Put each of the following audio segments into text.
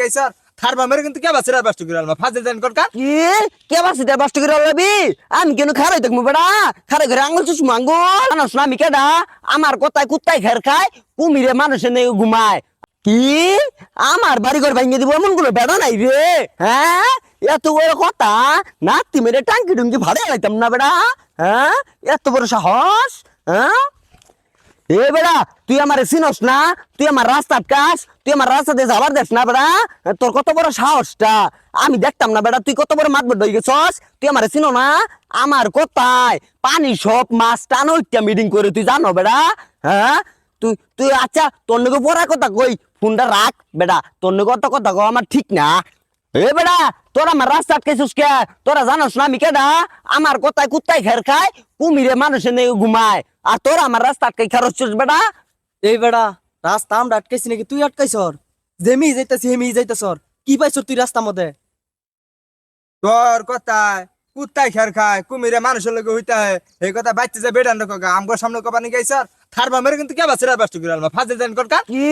sir থারবা মেরে কিন্তু কে বাসিরা বাস্ত করে আলমা ফাজে দেন করকা কি কে বাসিটা বাস্ত করে লবি আমি কেন খারাই দেখমু বেড়া খারাই করে আঙ্গুল চুষমু আঙ্গুল জানোস না আমি কেডা আমার কথায় কুত্তায় ঘের খায় কুমিরে মানুষে নেই ঘুমায় কি আমার বাড়ি ঘর ভাঙিয়ে দিব এমন কোনো বেড়া নাই রে হ্যাঁ এত বড় কথা নাতি মেরে টাঙ্কি টুঙ্কি ভাড়া লাইতাম না বেড়া হ্যাঁ এত বড় সাহস হ্যাঁ এ বেড়া তুই আমার চিনস না তুই আমার রাস্তা আটকাস তুই আমার রাস্তা দিয়ে যাবার দেখ না বেড়া তোর কত বড় সাহসটা আমি দেখতাম না বেড়া তুই কত বড় মাত বড় হয়ে গেছস তুই আমার চিনো না আমার কোথায় পানি সব মাছ টানো মিটিং করে তুই জানো বেড়া হ্যাঁ তুই তুই আচ্ছা তোর নাকি পড়া কথা কই ফোনটা রাখ বেড়া তোর নাকি অত কথা কো আমার ঠিক না এ বেড়া তোরা আমার রাস্তা আটকাইছিস কে তোরা জানোস না আমি কেডা আমার কোথায় কুত্তায় ঘের খায় কুমিরে মানুষে নেই ঘুমায় আর তোরা আমার রাস্তা আটকাই খারচ্ছিস বেড়া এই বেড়া রাস্তা আমরা আটকাইছি নাকি তুই আটকাইছর যেমি যাইতাছি হেমি যাইতাছর কি পাইছর তুই রাস্তার মধ্যে তোর কথায় কুত্তায় খের খায় কুমিরে মানুষের লগে হইতে হয় এই কথা বাইতে যে বেডান কগা আমগো সামনে কবানি গাই স্যার থারবা মেরে কিন্তু কে বাসিরা বাস্ত করে আলমা ফাজে দেন করকা কি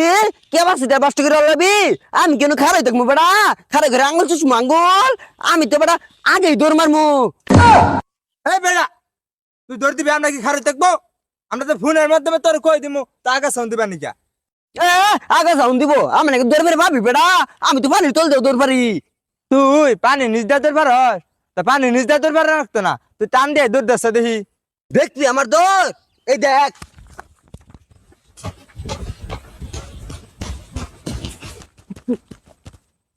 কে বাসিটা বাস্ত করে লবি আমি কেন খারাই দেখমু বেড়া খারাই করে আঙ্গুল চুষমু আঙ্গুল আমি তো বেড়া আগেই দৌড় মারমু এই বেড়া তুই দৌড় দিবি আমরা কি খারে দেখবো আমরা তো ফোনের মাধ্যমে তোর কই দিমু তা আগে সাউন্ড দিবা নিকা এ আগে যাউন দিব আমি নাকি দৌড় মেরে ভাবি বেড়া আমি তো পানির তল দেও দৌড় পারি তুই পানি নিজ দা তোর পারস তা পানি নিজ দা তোর পার রাখতো না তুই টান দিয়ে দৌড় দাস দেখি দেখবি আমার দৌড় এই দেখ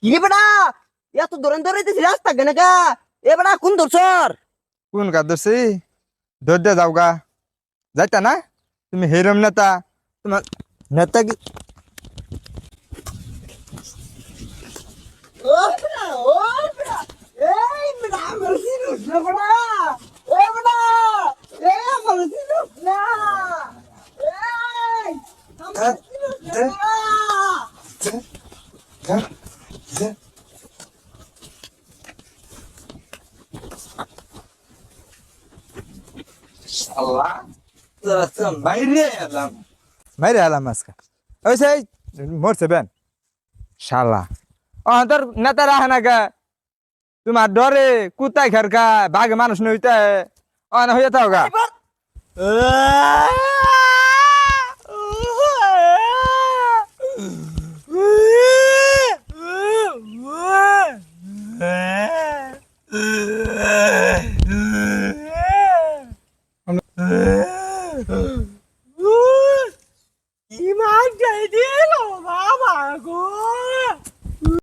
কি রে বেড়া এত দৌড়ান দৌড়াইতেছি রাস্তা কেন কা এ বেড়া কোন দৌড়ছর কোন কাজ ধরছি দৌড় দিয়ে যাও গা যাইতা না তুমি হেরম নেতা তোমার নেতা কি ও বেড়া ও বেড়া এই বেড়া আমার সিনুস না বেড়া এ বেড়া এ আমার সিনুস না এই আমার সিনুস না বেড়া শালা বাইরে এলাম বাইরে এলাম আজকে ওই সেই মরছে বেন শালা ও তোর নেতা রাখে না কে তোমার ডরে কুত্তায় খের খায় বাঘে মানুষ নইতে ও না হইয়া থাও গা